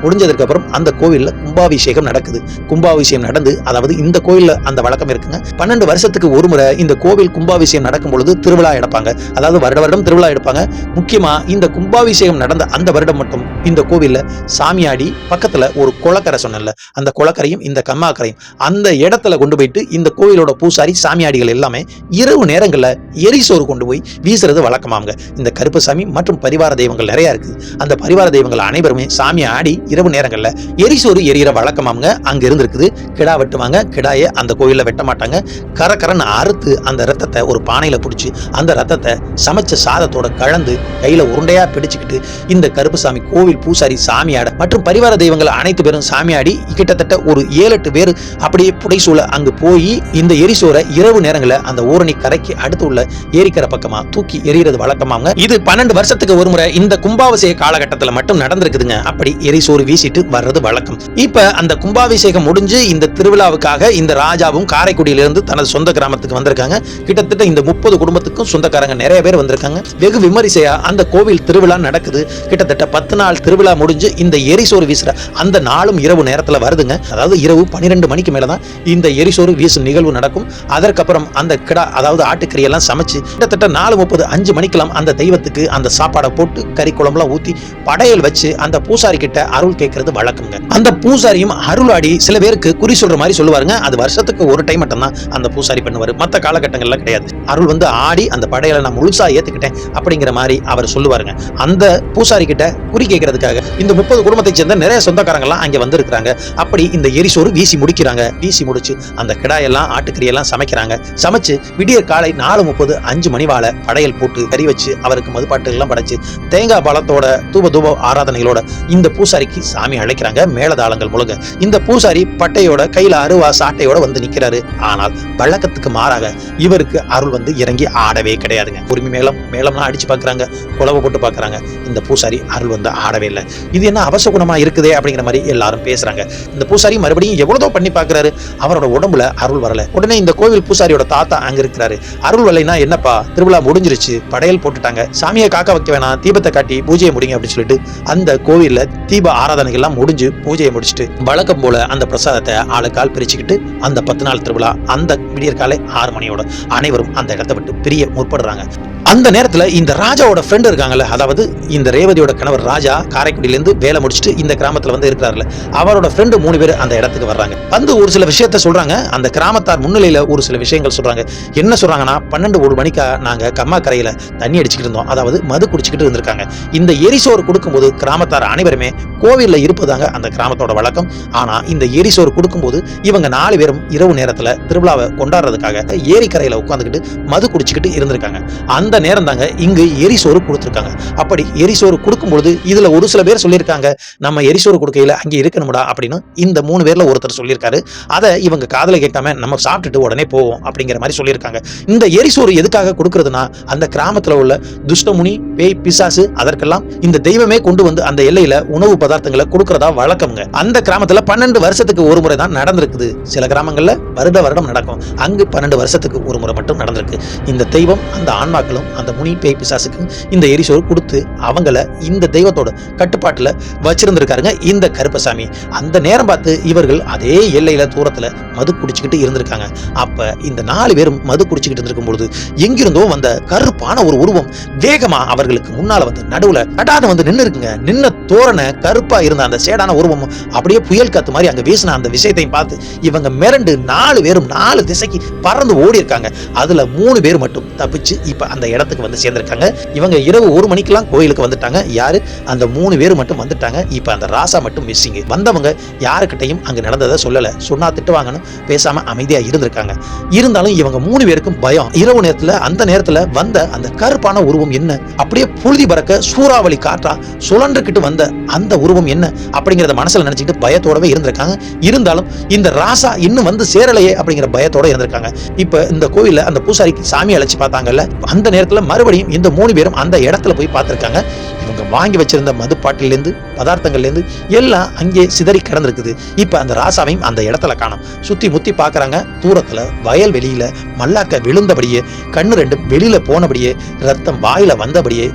முடிஞ்சதுக்கு அப்புறம் அந்த கோவில்ல கும்பாபிஷேகம் நடக்குது. கும்பாபிஷேகம் நடந்து, அதாவது இந்த கோயில்ல அந்த வழக்கம் இருக்குங்க, 12 வருஷத்துக்கு ஒரு முறை இந்த கோவில் கும்பாபிஷேகம் நடக்கும் பொழுது திருவிழா எடுப்பாங்க. அதாவது வருடம் திருவிழா எடுப்பாங்க. முக்கியமா இந்த கும்பாபிஷேகம் நடந்த அந்த வருடம் மட்டும் இந்த கோவில்ல சாமியாடி பக்கத்துல ஒரு குளக்கரை சொன்னல, அந்த குளக்கரையும் இந்த கம்மாக்கரையும் அந்த இடத்துல கொண்டு போயிட்டு இந்த கோவிலோட பூசாரி சாமியாடிகள் எல்லாமே இரவு நேரங்கள்ல எரிசோறு கொண்டு போய் வீசுறது வழக்கமாங்க. இந்த கருப்பசாமி மற்றும் பரிவார தெய்வங்கள் நிறைய இருக்கு. அந்த பரிவார தெய்வங்கள் அனைவருமே சாமி ஆடி இரவு நேரங்கள்ல எரிசோறு எரியிற வழக்கமாங்க அங்க இருந்திருக்குது. கிடா வெட்டுவாங்க. கிடாய அந்த கோவில்ல வெட்ட மாட்டாங்க. கரக்கரன்னு அறுத்து அந்த ரத்தத்தை ஒரு பானையில பிடிச்சி அந்த ரத்தத்தை சமைச்ச சாதத்தோட கலந்து கையில உருண்டையா பிடிச்சுக்கிட்டு இந்த கருப்பசாமி கோவில் பூசாரி சாமியாட மற்றும் பரிவார தெய்வங்கள் அனைத்து பேரும் சாமியாடி கிட்டத்தட்ட ஒரு 7-8 பேர் அப்படியே புடைசூழ அங்கு போய் இந்த எரிசோரை இரவு நேரங்களில் அந்த ஊரணி கரைக்கு அடுத்து உள்ள ஏரிக்கரை பக்கமா தூக்கி எரியறது வழக்கமாங்க. இது 12 வருஷத்துக்கு ஒரு முறை இந்த கும்பாபிஷேக காலகட்டத்தில் மட்டும் நடந்திருக்குதுங்க. அப்படி எரிசோறு வீசிட்டு வர்றது வழக்கம். இப்ப அந்த கும்பாபிஷேகம் முடிஞ்சு இந்த திருவிழாவுக்காக இந்த ராஜாவும் காரைக்குடியிலிருந்து தனது சொந்த கிராமத்துக்கு வந்திருக்காங்க. கிட்டத்தட்ட இந்த 30 குடும்பத்துக்கும் சொந்தக்காரங்க நிறைய பேர் வந்திருக்காங்க. வெகு விமரிசையா அந்த கோவில் திருவிழா நடக்குது. கிட்டத்தட்ட 10 நாள் திருவிழா முடிஞ்சு இந்த எரிசோறு வீசுற அந்த நாளும் இரவு நேரத்தில் வருதுங்க. அதாவது இரவு 12 மணிக்கு மேலதான் இந்த எரிசோறு வீசும் நிகழ்வு நடக்கும். அதற்கப்புறம் அந்த கிடா அதாவது ஆட்டுக்கறி எல்லாம் சமைச்சு கிட்டத்தட்ட 4:30 5 மணிக்கெல்லாம் அந்த தெய்வத்துக்கு அந்த சாப்பாடை போட்டு கறி குழம்புலாம் ஊத்தி படையல் வச்சு அந்த பூசாரி கிட்ட அருள் கேட்கறது வழக்கங்க. அந்த பூசாரியும் அருளாடி சில பேருக்கு குறி சொல்ற மாதிரி சொல்லுவாருங்க. அது வருஷத்துக்கு ஒரு டைம் மட்டும் தான் அந்த பூசாரி பண்ணுவாரு. மற்ற காலகட்டங்கள்ல கிடையாது. அருள் வந்து ஆடி அந்த படையலை நான் முழுசா ஏத்துக்கிட்டேன் அப்படிங்கிற மாதிரி அவர் சொல்லுவாருங்க. அந்த பூசாரி கிட்ட குறி கேட்கறதுக்காக இந்த 30 குடும்பத்தை சேர்ந்த நிறைய சொந்தக்காரங்களாம் அங்க வந்திருக்காங்க. அப்படி இந்த எரிசோறு வீசி முடிக்கிறாங்க. வீசி முடிச்சு அந்த கிடாயெல்லாம் ஆட்டுக்கறி எல்லாம் சமைக்கிறாங்க. சமைச்சு விடியற் காலை 4:30 5 மணி வாழ படையல் போட்டு கறி வச்சு அவருக்கு மதுப்பாட்டு எல்லாம் படைச்சு தேங்காய் பழத்தோட தூப ஆராதனைகளோட இந்த பூசாரிக்கு சாமி அழைக்கிறாங்க. மேளதாளங்கள் முழுங்க இந்த பூசாரி பட்டையோட கையில அருவா சாட்டையோட வந்து நிக்கிறாரு. ஆனால் வழக்கத்துக்கு மாறாக இவருக்கு அருள் வந்து இறங்கி ஆடவே கிடையாதுங்க. உரிமை மேளம்லாம் அடிச்சு பாக்குறாங்க, குழவை போட்டு பாக்குறாங்க. இந்த பூசாரி அருள் வந்து ஆடவே இல்லை. இது என்ன அவசகுணமா இருக்குதே அப்படிங்கிற மாதிரி எல்லாரும் பேசுறாங்க. இந்த பூசாரி மறுபடியும் எவ்வளவோ பண்ணி பாக்குறாரு. அவரோட உடம்புல அருள் வரல. உடனே இந்த கோவில் பூசாரியோட தாத்தா அங்க இருக்கிறாரு. அருள் வரலைன்னா என்னப்பா, திருவிழா முடிஞ்சிருச்சு, படையல் போட்டுட்டாங்க, சாமியை காக்க வைக்க வேணாம், தீபத்தை காட்டி பூஜையை முடிங்க அப்படின்னு சொல்லிட்டு அந்த கோவில்ல தீப ஆராதனைகள் எல்லாம் முடிஞ்சு பூஜையை முடிச்சுட்டு வழக்கம் போல அந்த பிரசாதத்தை ஆளுக்கால் பிரிச்சுக்கிட்டு அந்த 10 நாள் திருவிழா அந்த விடியற் காலை 6 மணியோட அனைவரும் அந்த இடத்தை விட்டு பிரிய முற்படுறாங்க. அந்த நேரத்துல இந்த ராஜாவோட ஃப்ரெண்ட் இருக்காங்கல்ல, அதாவது இந்த ரேவதியோட கணவர் ராஜா காரைக்குடியிலிருந்து வேலை முடிச்சுட்டு இந்த கிராமத்துல வந்து இருக்கிறாருல, அவரோட ஃப்ரெண்டு 3 பேர் அந்த இடத்துக்கு வர்றாங்க. வந்து ஒரு சில விஷயத்த சொல்றாங்க. அந்த கிராமத்தார் முன்னிலையில ஒரு சில விஷயங்கள் சொல்றாங்க. என்ன சொல்றாங்கன்னா, 12 மணிக்கா நாங்க கம்மா கரையில தண்ணி அடிச்சுக்கிட்டு இருந்தோம், அதாவது மது குடிச்சுக்கிட்டு இருந்திருக்காங்க. இந்த எரிசோறு கொடுக்கும்போது கிராமத்தார் அனைவருமே கோவில்ல இருப்பதாங்க அந்த கிராமத்தோட வழக்கம். ஆனா இந்த எரிசோறு கொடுக்கும்போது இவங்க 4 பேரும் இரவு நேரத்துல திருவிழாவை கொண்டாடுறதுக்காக ஏரிக்கரையில உட்காந்துக்கிட்டு மது குடிச்சுக்கிட்டு இருந்திருக்காங்க. அந்த நேரம் தாங்க இங்கு எரிசோறு கொடுத்திருக்காங்க. அப்படி எரிசோறு கொடுக்கும்போது இதுல ஒரு சில பேர் சொல்லியிருக்காங்க, நம்ம எரிசோறு கொடுக்கையில அங்கே இருக்கணும்டா அப்படின்னு இந்த 3 பேர்ல ஒருத்தர் சொல்லியிருக்காரு. அதை இவங்க காதல கேட்காம நம்ம சாப்பிட்டுட்டு உடனே போவோம் அப்படிங்கிற மாதிரி சொல்லியிருக்காங்க. இந்த எரிசோறு எதுக்காக கொடுக்கறதுனா, அந்த கிராமத்துல உள்ள துஷ்டமுனி, பேய், பிசாசு அதற்கெல்லாம் இந்த தெய்வமே கொண்டு வந்து அந்த எல்லையில உணவு பதார்த்தங்களை கொடுக்கறதா வழக்கம்ங்க. அந்த கிராமத்துல 12 வருஷத்துக்கு ஒரு முறை தான் நடந்திருக்குது. சில கிராமங்கள்ல வருடம் நடக்கும். அங்கு 12 வருஷத்துக்கு ஒரு முறை மட்டும் நடந்திருக்கு. இந்த தெய்வம் அந்த ஆன்மாக்களும் அந்த முனி, பேய், பிசாசுக்கும் இந்த எரிசோறு கொடுத்து அவங்கள இந்த தெய்வத்தோட கட்டுப்பாட்டுல வச்சிருந்திருக்காருங்க இந்த கருப்பசாமி. அந்த நேரம் பார்த்து இவர்கள் அதே எல்லையில தூரத்துல மது குடிச்சுக்கிட்டு இருந்திருக்காங்க. அப்ப இந்த 4 பேரும் மது குடிச்சுக்கிட்டு இருந்திருக்கும் பொழுது எங்கிருந்தோ வந்த கருப்பான ஒரு உருவம் வேகமா அவர்களுக்கு முன்னால வந்து நடுவுல கடாத வந்து நின்று இருக்குங்க. நின்ன தோரண கருப்பா இருந்த அந்த சேடான உருவம் அப்படியே புயல் காத்து மாதிரி அங்க வீசின அந்த விஷயத்தையும் பார்த்து இவங்க மிரண்டு 4 பேரும் 4 திசைக்கு பறந்து ஓடி இருக்காங்க. அதுல 3 பேர் மட்டும் தப்பிச்சு இப்ப அந்த இடத்துக்கு வந்து சேர்ந்திருக்காங்க. இவங்க இரவு 1 மணிக்கெல்லாம் கோயிலுக்கு வந்துட்டாங்க. யாரு? அந்த 3 பேர் மட்டும் வந்துட்டாங்க. இப்ப அந்த ராசா மட்டும் மிஸ்ஸிங். வந்தவங்க யாருக்கிட்டையும் அங்க நடந்ததை சொல்லல. சொன்னா திட்டுவாங்கன்னு பேசாம அமைதியா இருந்திருக்காங்க. இருந்தாலும் இவங்க 3 பேருக்கும் பயம். இரவு நேரத்துல அந்த நேரத்துல வந்த அந்த கருப்பான உருவம் என்ன, அப்படியே புழுதி பறக்க சூறாவளி காற்றா சுழன்றுகிட்டு வந்த அந்த உருவம் என்ன அப்படிங்கறத மனசுல நினைச்சுக்கிட்டு பயத்தோடவே இருந்திருக்காங்க. இருந்தாலும் இந்த ராசா இன்னும் வந்து சேரலையே அப்படிங்கிற பயத்தோட இருந்திருக்காங்க. இப்ப இந்த கோயில்ல அந்த பூசாரிக்கு சாமி அழைச்சு பார்த்தாங்கல்ல, அந்த நேரத்துல மறுபடியும் இந்த 3 பேரும் அந்த இடத்துல போய் பார்த்திருக்காங்க. இவங்க வாங்கி வச்சிருந்த மதுப்பாட்டிலிருந்து பதார்த்தங்கள்லேருந்து எல்லாம் அங்கே சிதறி கிடந்திருக்குது. இப்ப அந்த ராசாவையும் அந்த இடத்துல காணோம். சுத்தி முத்தி பாக்குறாங்க. தூரத்துல வயல் வெளியில மல்லாக்க விழுந்தபடியே, கண்ணு 2 வெளியில போனபடியே, ரத்தம் வாயில வந்தபடியே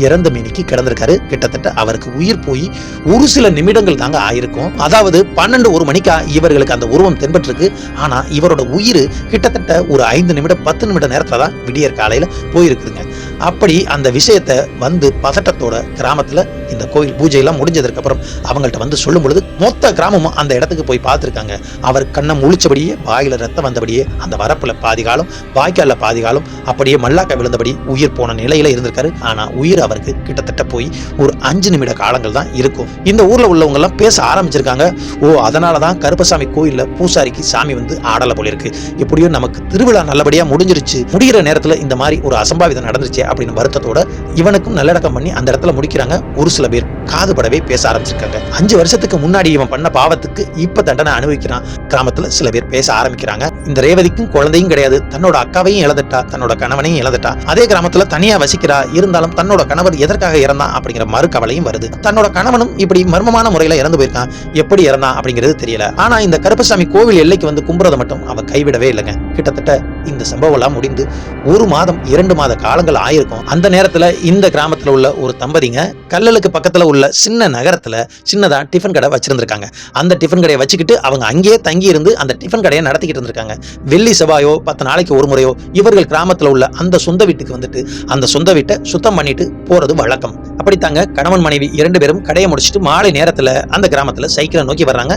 இறந்த மேனிக்கு கிடந்திருக்காரு. கிட்டத்தட்ட அவருக்கு உயிர் போய் ஒரு சில நிமிடங்கள் தாங்க ஆயிருக்கும். அதாவது 12 மணிக்கா இவர்களுக்கு அந்த உருவம் தென்பட்டிருக்கு. ஆனா இவரோட உயிர் கிட்டத்தட்ட ஒரு 5 நிமிடம் 10 நிமிட நேரத்துல தான் விடியற் காலையில போயிருக்குதுங்க. அப்படி அந்த விஷயத்தை வந்து பதட்டத்தோட கிராமத்துல இந்த கோயில் பூஜை எல்லாம் முடிஞ்சதுக்கு அப்புறம் அவங்கள்ட்ட வந்து சொல்லும் பொழுது மொத்த கிராமமும் அந்த இடத்துக்கு போய் பார்த்திருக்காங்க. அவர் கண்ணை முழிச்சபடியே, வாயில ரத்தம் வந்தபடியே, அந்த வரப்புல பாதி காலம், வாய்க்கால்ல பாதி காலம் அப்படியே மல்லாக்க விழுந்தபடி உயிர் போன நிலையில இருந்திருக்காரு. ஆனா உயிர் அவருக்கு கிட்டத்தட்ட போய் ஒரு 5 நிமிட காலங்கள் தான் இருக்கும். இந்த ஊர்ல உள்ளவங்க எல்லாம் பேச ஆரம்பிச்சிருக்காங்க. ஓ, அதனாலதான் கருப்பசாமி கோயில்ல பூசாரிக்கு சாமி வந்து ஆடல போல இருக்கு. எப்படியோ நமக்கு திருவிழா நல்லபடியா முடிஞ்சிருச்சு, முடிகிற நேரத்துல இந்த மாதிரி ஒரு அசம்பாவிதம் நடந்துருச்சு அப்படின்னு வருத்தத்தோட இவனுக்கும் நல்லடக்கம் பண்ணி அந்த இடத்துல முடிக்கிறாங்க. ஒரு சில பேர் காதுபடவே பேச ஆரம்பிச்சிருக்காங்க. 5 வருஷத்துக்கு முன்னாடி இவன் பண்ண பாவத்துக்கு இப்ப தண்டனை அனுபவிக்கிறான். கிராமத்துல சில பேர் பேச ஆரம்பிக்கிறாங்க. இந்த ரேவதிக்கும் குழந்தையும் கிடையாது, தன்னோட அக்காவையும் இழந்துட்டா, தன்னோட கணவனையும் இழந்துட்டா, அதே கிராமத்துல தனியா வசிக்கிறா. இருந்தாலும் தன்னோட கணவர் எதற்காக இறந்தான் அப்படிங்கிற மறு கவலையும் வருது. தன்னோட கணவனும் இப்படி மர்மமான முறையில இறந்து போயிருக்கான். எப்படி இறந்தான் அப்படிங்கிறது தெரியல. ஆனா இந்த கருப்பசாமி கோவில் எல்லைக்கு வந்து கும்புறதை மட்டும் அவ கைவிடவே இல்லைங்க. கிட்டத்தட்ட இந்த சம்பவம் எல்லாம் முடிந்து 1 மாதம் 2 மாத காலங்கள் ஆயிருக்கும். அந்த நேரத்துல இந்த கிராமத்துல உள்ள ஒரு தம்பதிங்க கல்லலுக்கு பக்கத்துல உள்ள சின்ன நகரத்துல சின்னதா டிஃபன் கடை வச்சிருந்திருக்காங்க. அந்த டிஃபன் கடையை வச்சுக்கிட்டு அவங்க அங்கேயே தங்கி இருந்து அந்த டிஃபன் கடையை நடத்திக்கிட்டு இருந்திருக்காங்க. வெள்ளி செவ்வாயோ 10 நாளைக்கு ஒரு முறையோ இவர்கள் கிராமத்துல உள்ள அந்த சொந்த வீட்டுக்கு வந்துட்டு அந்த சொந்த வீட்டை சுத்தம் பண்ணிட்டு போறது வழக்கம். அப்படித்தாங்க கணவன் மனைவி 2 பேரும் கடையை முடிச்சுட்டு மாலை நேரத்துல அந்த கிராமத்துல சைக்கிளை நோக்கி வர்றாங்க.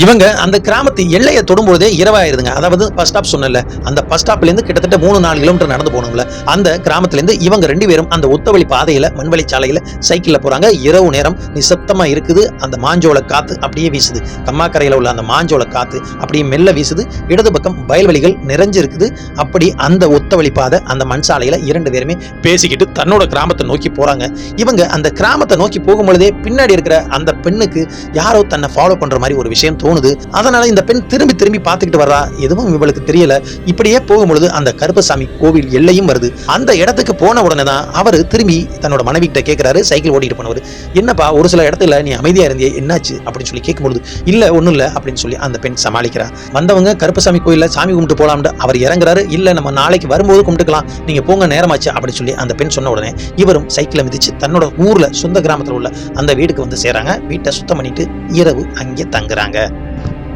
இவங்க அந்த கிராமத்து எல்லையை தொடும்போதே இரவாயிருதுங்க. அதாவது பஸ் ஸ்டாப் சொன்னல, அந்த பஸ் ஸ்டாப்ல இருந்து கிட்டத்தட்ட 3-4 கிலோமீட்டர் நடந்து போகணும்ல. அந்த கிராமத்துல இருந்து இவங்க 2 பேரும் அந்த ஒத்தவழி பாதையில மண்வெளி சாலையில சைக்கிள்ல போறாங்க. இரவு நேரம் நிசப்தமா இருக்குது. அந்த மாஞ்சோள காத்து அப்படியே வீசுது. கம்மாக்கரையில உள்ள அந்த மாஞ்சோள காத்து அப்படியே மெல்ல வீசுது. இடது பக்கம் வயல்வெளிகள் நிறைஞ்சு இருக்குது. அப்படி அந்த ஒத்தவழி பாதை அந்த மண் சாலையில 2 பேருமே பேசிக்கிட்டு தன்னோட கிராமத்தை நோக்கி போறாங்க. இவங்க அந்த கிராமத்தை நோக்கி போகும்பொழுதே பின்னாடி இருக்கிற அந்த பெண்ணுக்கு யாரோ தன்னை ஃபாலோ பண்ற மாதிரி ஒரு விஷயம் தோணுது. அதனால இந்த பெண் திரும்பி திரும்பி பார்த்துக்கிட்டு வர்றா. எதுவும் இவளுக்கு தெரியல. இப்படியே போகும்பொழுது அந்த கருப்பசாமி கோவில் எல்லையும் வருது. அந்த இடத்துக்கு போன உடனே தான் அவரு திரும்பி தன்னோட மனைவி கிட்ட கேட்கிறாரு. சைக்கிள் ஓட்டிட்டு போனவர், என்னப்பா ஒரு சில இடத்துல நீ அமைதியா இருந்தியே, என்னாச்சு அப்படின்னு சொல்லி கேட்கும்பொழுது, இல்ல ஒண்ணும் இல்ல அப்படின்னு சொல்லி அந்த பெண் சமாளிக்கிறா. வந்தவங்க கருப்பசாமி கோயில்ல சாமி கும்பிட்டு போலாம்னு அவர் இறங்குறாரு. இல்ல நம்ம நாளைக்கு வரும்போது கும்பிட்டுக்கலாம், நீங்க போங்க நேரமாச்சு அப்படின்னு சொல்லி அந்த பெண் சொன்ன உடனே இவரும் சைக்கிளை மிதிச்சு தன்னோட ஊர்ல சொந்த கிராமத்துல உள்ள அந்த வீட்டுக்கு வந்து சேராங்க. வீட்டை சுத்தம் பண்ணிட்டு இரவு அங்கே தங்குறாங்க.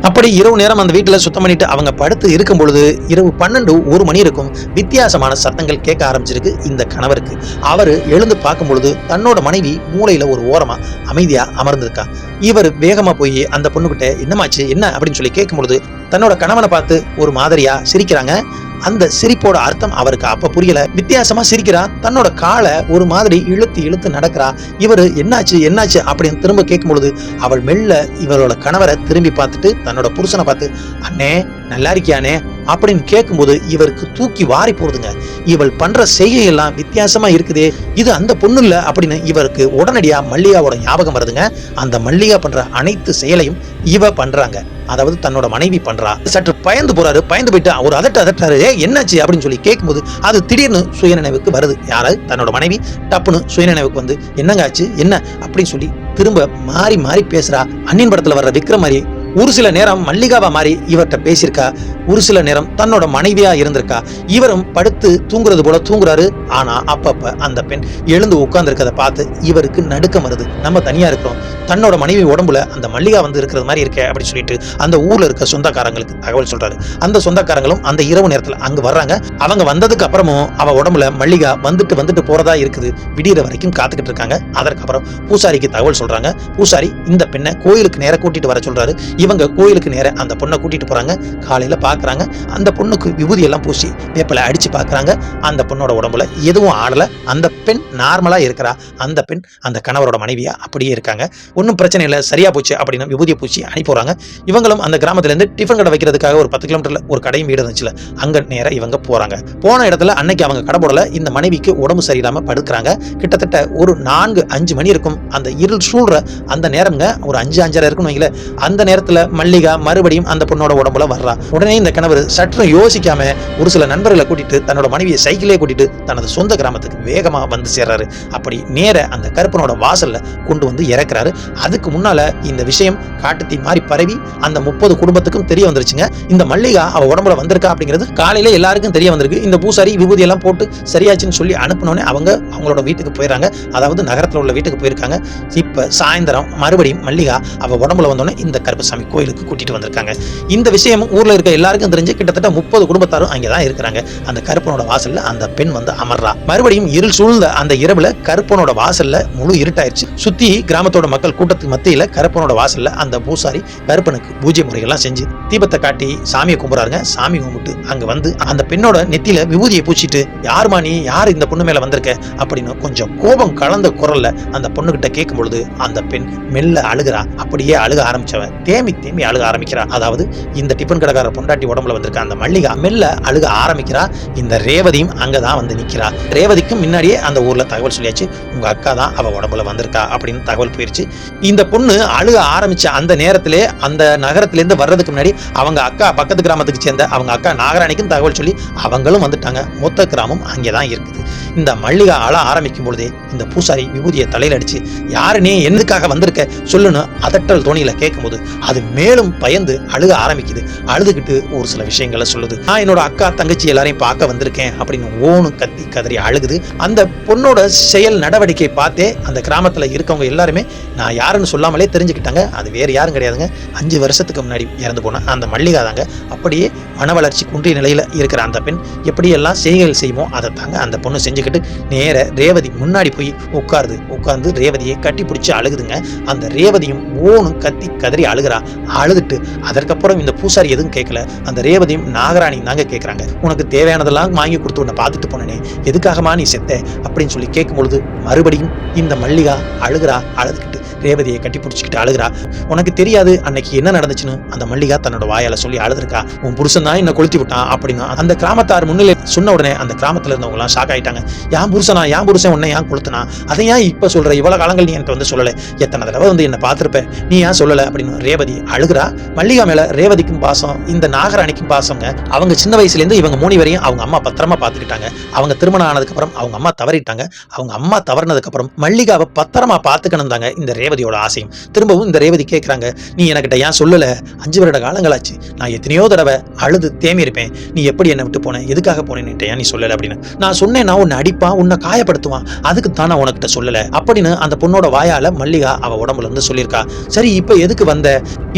அப்படி இரவு நேரம் அந்த வீட்டில் சுத்தம் பண்ணிட்டு அவங்க படுத்து இருக்கும் பொழுது இரவு 12-1 மணி இருக்கும். வித்தியாசமான சத்தங்கள் கேட்க ஆரம்பிச்சிருக்கு இந்த கணவருக்கு. அவரு எழுந்து பார்க்கும் பொழுது தன்னோட மனைவி மூளையில ஒரு ஓரமா அமைதியா அமர்ந்திருக்கா. இவர் வேகமா போய் அந்த பொண்ணுகிட்ட என்னமாச்சு என்ன அப்படின்னு சொல்லி கேட்கும் பொழுது தன்னோட கணவனை பார்த்து ஒரு மாதிரியா சிரிக்கிறாங்க. அந்த சிரிப்போட அர்த்தம் அவருக்கு அப்ப புரியல. வித்தியாசமா சிரிக்கிறா. தன்னோட காலை ஒரு மாதிரி இழுத்து இழுத்து நடக்கிறா. இவரு என்னாச்சு என்னாச்சு அப்படின்னு திரும்ப கேட்கும் பொழுது அவள் மெல்ல இவரோட கணவரை திரும்பி பார்த்துட்டு தன்னோட புருஷனை பார்த்து, அண்ணே நல்லா இருக்கியானே அப்படின்னு கேட்கும்போது இவருக்கு தூக்கி வாரி போடுதுங்க. இவள் பண்ற செய்கையெல்லாம் வித்தியாசமா இருக்குதே, இது அந்த பொண்ணு இல்ல அப்படின்னு இவருக்கு உடனடியா மல்லிகாவோட ஞாபகம் வருதுங்க. அந்த மல்லிகா பண்ற அனைத்து செயலையும் இவ பண்றாங்க. அதாவது தன்னோட மனைவி பண்றா. சற்று பயந்து போறாரு. பயந்து போயிட்டு ஒரு அதட்டாரு. என்னாச்சு அப்படின்னு சொல்லி கேட்கும்போது அது திடீர்னு சுயநினைவுக்கு வருது. யாராவது தன்னோட மனைவி டப்புன்னு சுயநினைவுக்கு வந்து என்னங்க ஆச்சு என்ன அப்படின்னு சொல்லி திரும்ப மாறி மாறி பேசுறா. அன்னியன் படத்துல வர்ற விக்ரம் மாதிரி ஒரு சில நேரம் மல்லிகாவா மாறி இவர்கிட்ட பேசியிருக்கா. ஒரு சில நேரம் தன்னோட மனைவியா இருந்திருக்கா. இவரும் படுத்து தூங்குறது போல தூங்குறாரு. ஆனா அப்பப்ப அந்த பெண் எழுந்து உட்கார்ந்து இருக்கிறத பார்த்து இவருக்கு நடுக்கம் வருது. நம்ம தனியா இருக்கிறோம், தன்னோட மனைவி உடம்புல அந்த மல்லிகா வந்து இருக்கிறது மாதிரி இருக்கே அப்படின்னு சொல்லிட்டு அந்த ஊர்ல இருக்க சொந்தக்காரங்களுக்கு தகவல் சொல்றாரு. அந்த சொந்தக்காரங்களும் அந்த இரவு நேரத்துல அங்க வர்றாங்க. அவங்க வந்ததுக்கு அப்புறமும் அவ உடம்புல மல்லிகா வந்துட்டு போறதா இருக்குது. விடியற வரைக்கும் காத்துக்கிட்டு இருக்காங்க. அதற்கப்புறம் பூசாரிக்கு தகவல் சொல்றாங்க. பூசாரி இந்த பெண்ணை கோயிலுக்கு நேர கூட்டிட்டு வர சொல்றாரு. இவங்க கோயிலுக்கு நேர அந்த பொண்ணை கூட்டிட்டு போறாங்க. காலையில பாக்குறாங்க. அந்த பொண்ணுக்கு விபூதி எல்லாம் பூசி வேப்பலை அடிச்சு பாக்குறாங்க. அந்த பொண்ணோட உடம்புல எதுவும் ஆடல. அந்த பெண் நார்மலா இருக்கிறா. அந்த பெண் அந்த கணவரோட மனைவியா அப்படியே இருக்காங்க. ஒன்னும் பிரச்சனை இல்லை, சரியா போச்சு அப்படின்னு விபூதியை பூச்சி அனுப்பி போறாங்க. இவங்களும் அந்த கிராமத்துல இருந்து டிஃபன் கடை வைக்கிறதுக்காக ஒரு 10 கிலோமீட்டர்ல ஒரு கடையும் வீடு இருந்துச்சுல, அங்க நேர இவங்க போறாங்க. போன இடத்துல அன்னைக்கு அவங்க கடை போடல. இந்த மனைவிக்கு உடம்பு சரியில்லாம படுக்கிறாங்க. கிட்டத்தட்ட ஒரு 4-5 மணி இருக்கும். அந்த இருள் சூழ்ற அந்த நேரம்ங்க, ஒரு 5-5:30 இருக்குன்னு வைங்கள. அந்த நேரத்துல மல்லிகா மறுபடியும் அந்த பொண்ணோட உடம்புல வர்றா. உடனே இந்த கணவர் சற்று யோசிக்காம ஒரு சில நண்பர்களை கூட்டிட்டு தன்னோட மனைவியை சைக்கிளே கூட்டிட்டு தனது சொந்த கிராமத்துக்கு வேகமா வந்து சேர்றாரு. அப்படி நேர அந்த கருப்பனோட வாசல்ல கொண்டு வந்து இறக்குறாரு. அதுக்கு முன்னால இந்த விஷயம் காட்டுத்தீ மாதிரி பரவி அந்த 30 குடும்பத்துக்கும் தெரிய வந்துருச்சுங்க. இந்த மல்லிகா அவ உடம்புல வந்திருக்கா அப்படிங்கிறது காலையில எல்லாருக்கும் தெரிய வந்திருக்கு. இந்த பூசாரி விபூதி எல்லாம் போட்டு சரியாச்சுன்னு சொல்லி அனுப்பினோடனே அவங்களோட வீட்டுக்கு போயிடறாங்க. அதாவது நகரத்துல உள்ள வீட்டுக்கு போயிருக்காங்க. இப்ப சாயந்தரம் மறுபடியும் மல்லிகா அவ உடம்புல வந்தோடனே இந்த கருப்பசாமி கோயிலுக்கு கூட்டிட்டு வந்திருக்காங்க. இந்த விஷயம் ஊர்ல இருக்க எல்லாருக்கும் தெரிஞ்சு கிட்டத்தட்ட 30 குடும்பத்தாரும் அங்கதான் இருக்கிறாங்க. அந்த கருப்பனோட வாசல்ல அந்த பெண் வந்து அமர்றா. மறுபடியும் இருள் சூழ்ந்த அந்த இரவுல கருப்பனோட வாசல்ல முழு இருட்டாயிருச்சு. சுத்தி கிராமத்தோட மக்கள் கூட்டத்துக்கு மத்தியில கருப்பனோட வாசல்ல அந்த பூசாரி கருப்பனுக்கு பூஜை முறைகள்லாம் செஞ்சு தீபத்தை காட்டி சாமியை கும்பிடுறாங்க. சாமி கும்பிட்டு அங்க வந்து அந்த பெண்ணோட நெத்தியில விபூதியை பூச்சிட்டு, யாருமா நீ, யார் இந்த பொண்ணு மேல வந்திருக்க அப்படின்னு கொஞ்சம் கோபம் கலந்த குரல்ல அந்த பொண்ணுகிட்ட கேட்கும் பொழுது அந்த பெண் மெல்ல அழுகிறா. அப்படியே அழுக ஆரம்பிச்சவன் தேம்பி அழுக ஆரம்பிக்கிறா. அதாவது இந்த டிஃபன் கடைக்கார பொண்டாட்டி பொண்டாட்டி உடம்புல வந்திருக்க அந்த மல்லிகா மெல்ல அழுக ஆரம்பிக்கிறா. இந்த ரேவதியும் அங்கதான் வந்து நிக்கிறா. ரேவதிக்கும் முன்னாடியே அந்த ஊர்ல தகவல் சொல்லியாச்சு, உங்க அக்கா தான் அவ உடம்புல வந்திருக்கா அப்படின்னு தகவல் போயிருச்சு. இந்த பொண்ணு அழுக ஆரம்பிச்ச அந்த நேரத்திலே அந்த நகரத்திலேருந்து வர்றதுக்கு முன்னாடி அவங்க அக்கா பக்கத்து கிராமத்துக்கு சேர்ந்த அவங்க அக்கா நாகராணிக்கும் தகவல் சொல்லி அவங்களும் வந்துட்டாங்க. மொத்த கிராமம் அங்கேதான் இருக்குது. இந்த மல்லிகா அழ ஆரம்பிக்கும் பொழுதே இந்த பூசாரி விபூதியை தலையில அடிச்சு, யாரு நீ எதுக்காக வந்திருக்க சொல்லுன்னு அதட்டல் தோணியில கேட்கும்போது அது மேலும் பயந்து அழுக ஆரம்பிக்குது. அழுதுகிட்டு ஒரு சில விஷயங்களை சொல்லுது. நான் என்னோட அக்கா தங்கச்சி எல்லாரையும் பார்க்க வந்திருக்கேன் அப்படின்னு ஓனு கத்தி கதறி அழுகுது. அந்த பொண்ணோட செயல் நடவடிக்கை பார்த்தே அந்த கிராமத்துல இருக்கவங்க எல்லாருமே நான் யாருன்னு சொல்லாமலே தெரிஞ்சுக்கிட்டாங்க. அது வேறு யாரும் கிடையாதுங்க, 5 வருஷத்துக்கு முன்னாடி இறந்து போன அந்த மல்லிகா தாங்க. அப்படியே மன வளர்ச்சி குன்றிய நிலையில இருக்கிற அந்த பெண் எப்படியெல்லாம் செய்கைகள் செய்யுமோ அதை தாங்க அந்த பொண்ணு செஞ்சுக்கிட்டு நேர ரேவதி முன்னாடி போய் உட்கார்ந்து ரேவதியை கட்டி பிடிச்சி அழுகுதுங்க. அந்த ரேவதியும் ஓனும் கத்தி கதறி அழுகிறா. அழுதுட்டு அதற்கப்புறம் இந்த பூசாரி எதுவும் கேட்கல. அந்த ரேவதியும் நாகராணியும் தாங்க கேட்கறாங்க, உனக்கு தேவையானதெல்லாம் வாங்கி கொடுத்து உன்னை பார்த்துட்டு போனேனே, எதுக்காகமா நீ செத்த அப்படின்னு சொல்லி கேட்கும் பொழுது மறுபடியும் இந்த மல்லிகா அழுகிறா. அழுதுகிட்டு ரேவதியை கட்டி பிடிச்சிக்கிட்டு அழுகிறா. உனக்கு தெரியாது அன்னைக்கு என்ன நடந்துச்சுன்னு அந்த மல்லிகா தன்னோட வாயால சொல்லி அழுதுருக்கா. உன் புருஷன் தான் என்ன கொளுத்தி விட்டான் அப்படின்னு அந்த கிராமத்தார் முன்னிலை சொன்ன உடனே அந்த கிராமத்துல இருந்தவங்க எல்லாம் ஷாக் ஆயிட்டாங்க. என் புருஷன் உன்னை ஏன் கொளுத்துனா, அதை ஏன் இப்ப சொல்ற, இவ்வளவு காலங்கள் நீ என்கிட்ட வந்து சொல்லல, எத்தனை தடவை வந்து என்ன பார்த்திருப்ப, நீ ஏன் சொல்லல அப்படின்னு ரேவதி அழுகிறா. மல்லிகா மேல ரேவதிக்கும் பாசம், இந்த நாகராணிக்கும் பாசங்க. அவங்க சின்ன வயசுல இருந்து இவங்க 3 வரையும் அவங்க அம்மா பத்திரமா பாத்துக்கிட்டாங்க. அவங்க திருமணம் ஆனதுக்கு அப்புறம் அவங்க அம்மா தவறிட்டாங்க. அவங்க அம்மா தவறினதுக்கு அப்புறம் மல்லிகாவை பத்திரமா பாத்துக்கணும் தாங்க இந்த ரேவதியோட ஆசையும். திரும்பவும் இந்த ரேவதி கேட்கறாங்க, நீ என்கிட்ட ஏன் சொல்லல, 5 வருட காலங்களாச்சு, நான் எத்தனையோ தடவை அழுது தேமி இருப்பேன், நீ எப்படி என்னை விட்டு போன, எதுக்காக போனேன்னு ஏன் நீ சொல்லல அப்படின்னு. நான் சொன்னேன், நான் உன்னை அடிப்பான், உன்னை காயப்படுத்துவான், அதுக்கு தான் நான் உனக்கிட்ட சொல்லல அப்படின்னு அந்த பொண்ணோட வாயால மல்லிகா அவ உடம்புல இருந்து சொல்லியிருக்கா. சரி இப்ப எதுக்கு வந்த,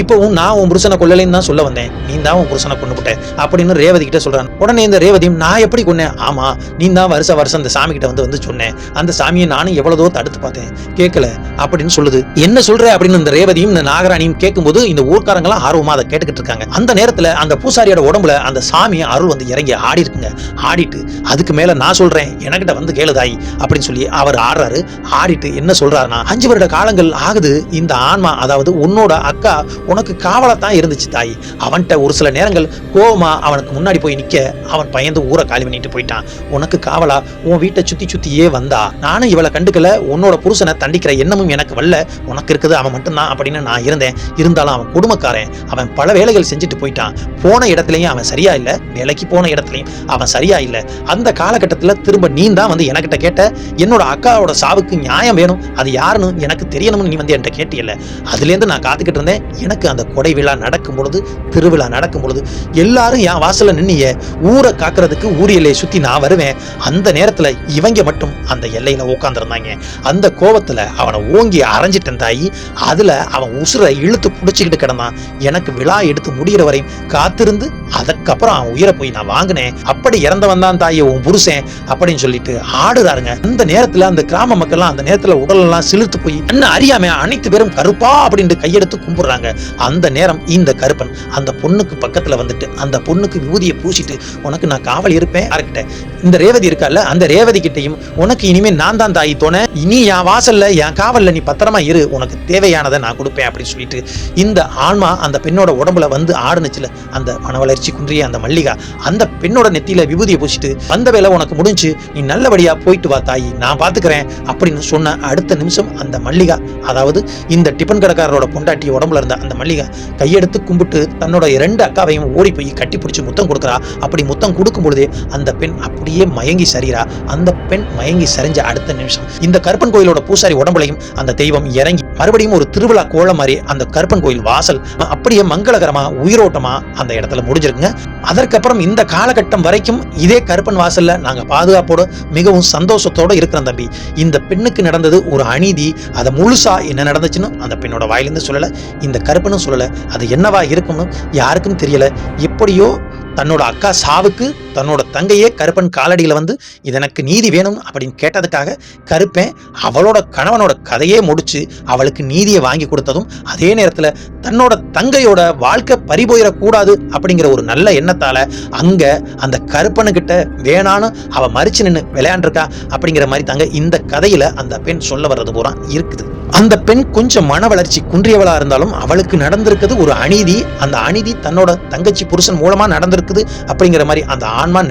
இப்பவும் நான் உன் புருஷனை கொல்லலைன்னு தான் சொல்ல வந்தேன், நீ தான் உன் புருஷனை கொண்டுபிட்ட அப்படின்னு ரேவதி கிட்ட சொல்றான். உடனே இந்த ரேவதியும், நான் எப்படி கொன்னேன், ஆமா நீ தான் வருஷம் அந்த சாமி கிட்ட வந்து சொன்னேன், அந்த சாமியை நானும் எவ்வளவோ தடுத்து பார்த்தேன், கேட்கல அப்படின்னு சொல்லுது. என்ன சொல்ற அப்படின்னு இந்த ரேவதியும் இந்த நாகராணியும் கேட்கும்போது இந்த ஊர்க்காரங்களாம் ஆர்வமா அதை கேட்டுக்கிட்டு இருக்காங்க. அந்த நேரத்துல அந்த பூசாரியோட உடம்புல அந்த சாமி அருள் வந்து இறங்கி ஆடி இருக்குங்க. ஆடிட்டு அதுக்கு மேல நான் சொல்றேன் எனக்கிட்ட வந்து கேளுதாய் அப்படின்னு சொல்லி அவர் ஆடுறாரு. ஆடிட்டு என்ன சொல்றாருன்னா, 5 வருட காலங்கள் ஆகுது இந்த ஆன்மா, அதாவது உன்னோட அக்கா உனக்கு காவலத்தான் இருந்துச்சு தாய், அவன்கிட்ட ஒரு சில நேரங்கள் கோவமா அவனுக்கு முன்னாடி போய் நிக்க அவன் பயந்து ஊரை காலி பண்ணிட்டு போயிட்டான். உனக்கு காவலா உன் வீட்டை சுத்தியே வந்தா, நானும் இவளை கண்டுக்கல, உன்னோட புருஷனை தண்டிக்கிற எண்ணமும் எனக்கு வரல, உனக்கு இருக்குது அவன் மட்டும்தான் அப்படின்னு நான் இருந்தேன். இருந்தாலும் அவன் கொடுமைக்காரன், அவன் பல வேலைகள் செஞ்சுட்டு போயிட்டான். போன இடத்துலையும் அவன் சரியா இல்லை, வேலைக்கு போன இடத்துலையும் அவன் சரியா இல்லை. அந்த காலகட்டத்தில் திரும்ப நீ தான் வந்து எனக்கிட்ட கேட்ட, என்னோட அக்காவோட சாவுக்கு நியாயம் வேணும், அது யாருன்னு எனக்கு தெரியணும்னு நீ வந்து என்கிட்ட கேட்டியல்ல. அதுலேருந்து நான் காத்துக்கிட்டு இருந்தேன். எனக்கு அந்த கொடை விழா நடக்கும் பொழுது, திருவிழா நடக்கும் பொழுது எல்லாரும் என் வாசல்ல நின்னிய, ஊரை காக்கிறதுக்கு ஊர் எல்லையை சுற்றி நான் வருவேன். அந்த நேரத்தில் இவங்க மட்டும் அந்த எல்லையில் உட்காந்துருந்தாங்க. அந்த கோபத்தில் அவனை ஓங்கி அரைஞ்சிட்டேன் தாயி. அதுல அவன் உசுரை இழுத்து புடிச்சுக்கிட்டு கிடந்தான். எனக்கு விழா எடுத்து முடிகிற வரையும் காத்திருந்து அதுக்கப்புறம் அவன் உயிரை போய் நான் வாங்கினேன். அப்படி இறந்தவன் தான் தாயே உன் புருஷன் அப்படின்னு சொல்லிட்டு ஆடுறாருங்க. அந்த நேரத்துல அந்த கிராம மக்கள்லாம் அந்த நேரத்துல உடல் எல்லாம் சிலிர்த்து போய் என்ன அறியாம அனைத்து பேரும் கருப்பா அப்படின்ட்டு கையெடுத்து கும்பிடுறாங்க. அந்த நேரம் இந்த கருப்பன் அந்த பொண்ணுக்கு பக்கத்துல வந்துட்டு அந்த பொண்ணுக்கு விபூதியை பூசிட்டு, உனக்கு நான் காவல் இருப்பேன் யார்கிட்ட, இந்த ரேவதி இருக்கால அந்த ரேவதி கிட்டையும், உனக்கு இனிமே நான் தான் தாயி தோண, இனி என் வாசல்ல என் காவல்ல நீ பத்திரமா இரு, உனக்கு தேவையானதை நான் கொடுப்பேன் அப்படின்னு சொல்லிட்டு இந்த ஆன்மா அந்த பெண்ணோட உடம்புல வந்து ஆடுனுச்சுல, அந்த மனவளர்ச்சி குன்றிய அந்த மல்லிகா அந்த பெண்ணோட நெத்தியில விபூதியை பூசிட்டு, வந்த வேலை உனக்கு முடிஞ்சு, நீ நல்லபடியா போயிட்டு வா தாயி, நான் பாத்துக்கிறேன் அப்படின்னு சொன்ன அடுத்த நிமிஷம் அந்த மல்லிகா, அதாவது இந்த டிபன் கடைக்காரரோட பொண்டாட்டி உடம்புல இருந்த அந்த மல்லிகா கையெடுத்து கும்பிட்டு தன்னோட 2 அக்காவையும் ஓடி போய் கட்டி பிடிச்சி முத்தம் கொடுக்குறா. அப்படி முத்தம் கொடுக்கும் பொழுதே அந்த பெண் அப்படியே மயங்கி சரிறா. அந்த பெண் மயங்கி சரிஞ்ச அடுத்த நிமிஷம் இந்த கருப்பன் கோயிலோட பூசாரி உடம்புலையும் அந்த தெய்வம் இறங்கி மறுபடியும் ஒரு திருவிழா கோலம் மாதிரி அந்த கருப்பன் கோயில் வாசல் அப்படியே மங்களகரமா உயிரோட்டமா அந்த இடத்துல முடிஞ்சிருக்குங்க. அதற்கப்புறம் இந்த காலகட்டம் வரைக்கும் இதே கருப்பன் வாசல்ல நாங்க பாதுகாப்போட மிகவும் சந்தோஷத்தோட இருக்கிறோம் தம்பி. இந்த பெண்ணுக்கு நடந்தது ஒரு அநீதி, அதை முழுசா என்ன நடந்துச்சுன்னு அந்த பெண்ணோட வாயிலிருந்து சொல்லல, இந்த கருப்பனும் சொல்லல. அது என்னவா இருக்கும்னு யாருக்கும் தெரியல. எப்படியோ தன்னோட அக்கா சாவுக்கு தன்னோட தங்கையே கருப்பன் காலடியில் வந்து இது எனக்கு நீதி வேணும் அப்படின்னு கேட்டதுக்காக கருப்பன் அவளோட கணவனோட கதையே முடிச்சு அவளுக்கு நீதியை வாங்கி கொடுத்ததும், அதே நேரத்தில் தன்னோட தங்கையோட வாழ்க்கை பறிபோயிடக்கூடாது அப்படிங்கிற ஒரு நல்ல எண்ணத்தால அங்க அந்த கருப்பனுக்கிட்ட வேணான்னு அவ மறிச்சு நின்று விளையாண்டிருக்கா அப்படிங்கிற மாதிரி தாங்க இந்த கதையில அந்த பெண் சொல்ல வர்றது பூரா இருக்குது. அந்த பெண் கொஞ்சம் மன வளர்ச்சி குன்றியவளா இருந்தாலும் அவளுக்கு நடந்திருக்கிறது ஒரு அநீதி. அந்த அநீதி தன்னோட தங்கச்சி புருஷன் மூலமா நடந்திருக்குது அப்படிங்கிற மாதிரி அந்த ஆன்மா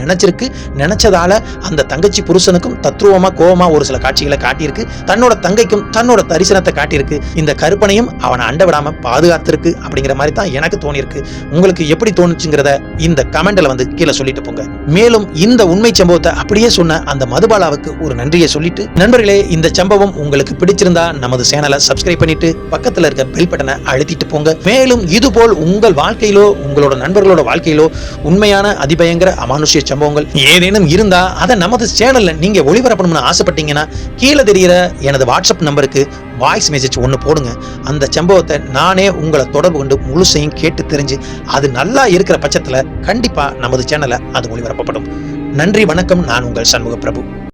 நினைச்சதால அந்த தங்கச்சி புருஷனுக்கும் தத்ரூபமா கோபமா ஒரு சில காட்சிகளை காட்டியிருக்கு. தன்னோட தங்கைக்கும் தன்னோட தரிசனத்தை காட்டியிருக்கு. இந்த கற்பனையும் அவனை அண்ட விடாம பாதுகாத்திருக்கு அப்படிங்கிற மாதிரி தான் எனக்கு தோணியிருக்கு. உங்களுக்கு எப்படி தோணுச்சுங்கிறத இந்த கமெண்ட்ல வந்து கீழே சொல்லிட்டு போங்க. மேலும் இந்த உண்மை சம்பவத்தை அப்படியே சொன்ன அந்த மதுபாலாவுக்கு ஒரு நன்றியை சொல்லிட்டு, நண்பர்களே இந்த சம்பவம் உங்களுக்கு பிடிச்சிருந்தா நமது சேனலை சப்ஸ்கிரைப் பண்ணிட்டு பக்கத்துல இருக்க பெல் பட்டனை அழுத்திட்டு போங்க. மேலும் இதுபோல் உங்கள் வாழ்க்கையிலோ உங்களோட நண்பர்களோட வாழ்க்கையிலோ உண்மையான அதிபயங்கர அமானுஷ்ய சம்பவங்கள் ஏதேனும் இருந்தா அதை நமது சேனல்ல நீங்க ஒளிபரப்பணும்னு ஆசைப்பட்டீங்கன்னா கீழே தெரிகிற எனது வாட்ஸ்அப் நம்பருக்கு வாய்ஸ் மெசேஜ் ஒன்று போடுங்க. அந்த சம்பவத்தை நானே உங்களை தொடர்பு கொண்டு முழுசையும் கேட்டு தெரிஞ்சு அது நல்லா இருக்கிற பட்சத்துல கண்டிப்பா நமது சேனல்ல அது ஒளிபரப்பப்படும். நன்றி, வணக்கம். நான் உங்கள் சண்முக பிரபு.